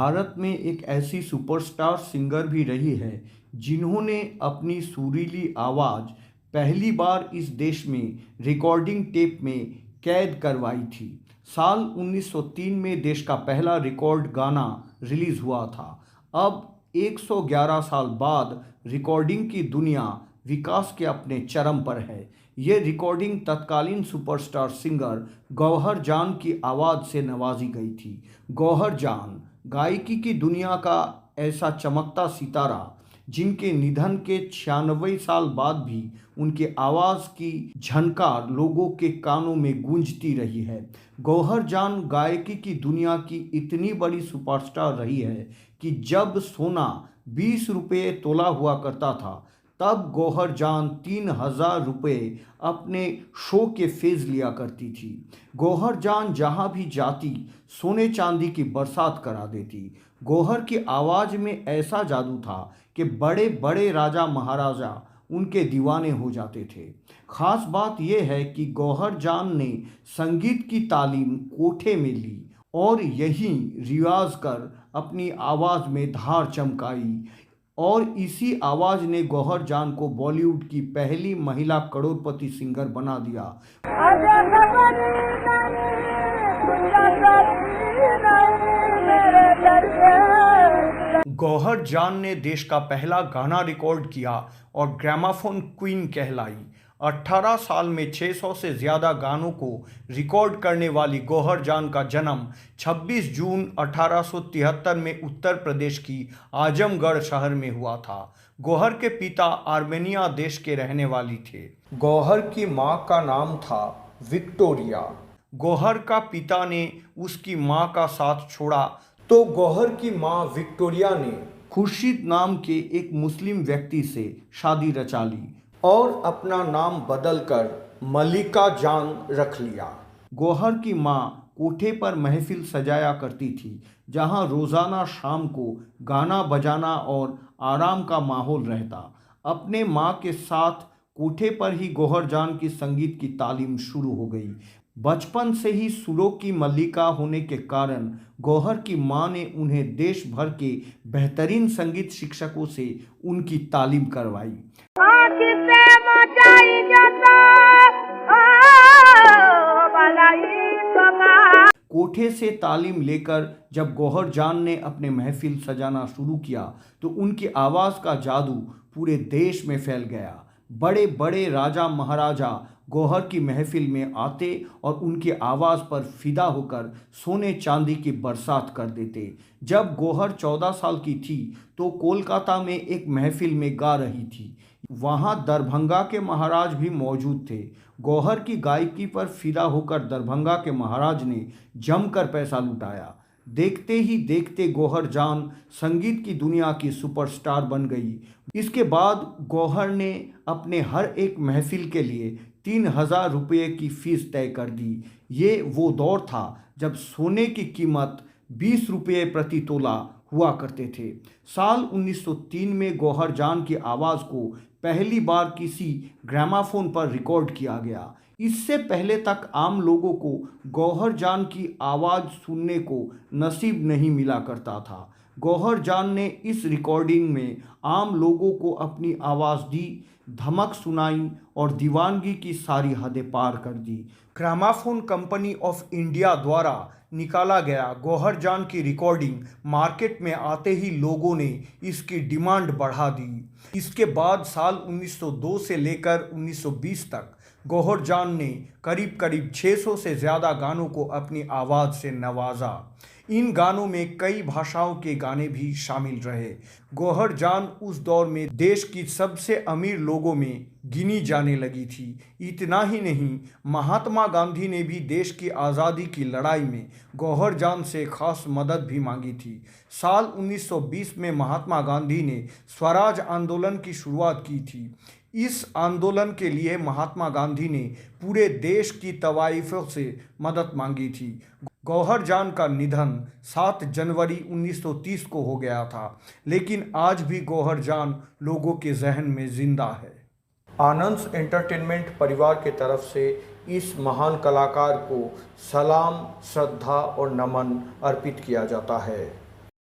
भारत में एक ऐसी सुपरस्टार सिंगर भी रही है जिन्होंने अपनी सुरीली आवाज़ पहली बार इस देश में रिकॉर्डिंग टेप में कैद करवाई थी। साल 1903 में देश का पहला रिकॉर्ड गाना रिलीज़ हुआ था। अब 111 साल बाद रिकॉर्डिंग की दुनिया विकास के अपने चरम पर है। ये रिकॉर्डिंग तत्कालीन सुपरस्टार सिंगर गौहर जान की आवाज़ से नवाजी गई थी। गौहर जान गायकी की दुनिया का ऐसा चमकता सितारा जिनके निधन के 96 साल बाद भी उनके आवाज़ की झनकार लोगों के कानों में गूंजती रही है। गौहर जान गायकी की दुनिया की इतनी बड़ी सुपरस्टार रही है कि जब सोना 20 रुपये तोला हुआ करता था तब गौहर जान 3000 रुपये अपने शो के फेज लिया करती थी। गौहर जान जहाँ भी जाती सोने चांदी की बरसात करा देती। गौहर की आवाज़ में ऐसा जादू था कि बड़े बड़े राजा महाराजा उनके दीवाने हो जाते थे। ख़ास बात यह है कि गौहर जान ने संगीत की तालीम कोठे में ली और यहीं रियाज कर अपनी आवाज़ में धार चमकाई और इसी आवाज़ ने गौहर जान को बॉलीवुड की पहली महिला करोड़पति सिंगर बना दिया। गौहर जान ने देश का पहला गाना रिकॉर्ड किया और ग्रामाफोन क्वीन कहलाई। 18 साल में 600 से ज़्यादा गानों को रिकॉर्ड करने वाली गौहर जान का जन्म 26 जून 1873 में उत्तर प्रदेश की आजमगढ़ शहर में हुआ था। गौहर के पिता आर्मेनिया देश के रहने वाली थे। गौहर की मां का नाम था विक्टोरिया। गौहर का पिता ने उसकी मां का साथ छोड़ा तो गौहर की मां विक्टोरिया ने खुर्शीद नाम के एक मुस्लिम व्यक्ति से शादी रचा ली और अपना नाम बदलकर मल्लिका जान रख लिया। गौहर की मां कोठे पर महफिल सजाया करती थी जहां रोज़ाना शाम को गाना बजाना और आराम का माहौल रहता। अपने मां के साथ कोठे पर ही गौहर जान की संगीत की तालीम शुरू हो गई। बचपन से ही सुरों की मल्लिका होने के कारण गौहर की मां ने उन्हें देश भर के बेहतरीन संगीत शिक्षकों से उनकी तालीम करवाई। कोठे से तालीम लेकर जब गौहर जान ने अपने महफिल सजाना शुरू किया तो उनकी आवाज़ का जादू पूरे देश में फैल गया। बड़े बड़े राजा महाराजा गौहर की महफिल में आते और उनकी आवाज़ पर फिदा होकर सोने चांदी की बरसात कर देते। जब गौहर 14 साल की थी तो कोलकाता में एक महफिल में गा रही थी। वहाँ दरभंगा के महाराज भी मौजूद थे। गौहर की गायकी पर फिदा होकर दरभंगा के महाराज ने जमकर पैसा लुटाया। देखते ही देखते गौहर जान संगीत की दुनिया की सुपरस्टार बन गई। इसके बाद गौहर ने अपने हर एक महफिल के लिए 3000 रुपये की फ़ीस तय कर दी। ये वो दौर था जब सोने की कीमत 20 रुपये प्रति तोला हुआ करते थे। साल 1903 में गौहर जान की आवाज़ को पहली बार किसी ग्रामाफोन पर रिकॉर्ड किया गया। इससे पहले तक आम लोगों को गौहर जान की आवाज़ सुनने को नसीब नहीं मिला करता था। गौहर जान ने इस रिकॉर्डिंग में आम लोगों को अपनी आवाज़ दी, धमक सुनाई और दीवानगी की सारी हदें पार कर दी। ग्रामाफोन कंपनी ऑफ इंडिया द्वारा निकाला गया गौहर जान की रिकॉर्डिंग मार्केट में आते ही लोगों ने इसकी डिमांड बढ़ा दी। इसके बाद साल 1902 से लेकर 1920 तक गौहर जान ने करीब करीब 600 से ज़्यादा गानों को अपनी आवाज़ से नवाजा। इन गानों में कई भाषाओं के गाने भी शामिल रहे। गौहर जान उस दौर में देश की सबसे अमीर लोगों में गिनी जाने लगी थी। इतना ही नहीं, महात्मा गांधी ने भी देश की आज़ादी की लड़ाई में गौहर जान से खास मदद भी मांगी थी। साल 1920 में महात्मा गांधी ने स्वराज आंदोलन की शुरुआत की थी। इस आंदोलन के लिए महात्मा गांधी ने पूरे देश की तवाइफों से मदद मांगी थी। गौहर जान का निधन 7 जनवरी 1930 को हो गया था, लेकिन आज भी गौहर जान लोगों के जहन में जिंदा है। आनंद एंटरटेनमेंट परिवार की तरफ से इस महान कलाकार को सलाम, श्रद्धा और नमन अर्पित किया जाता है।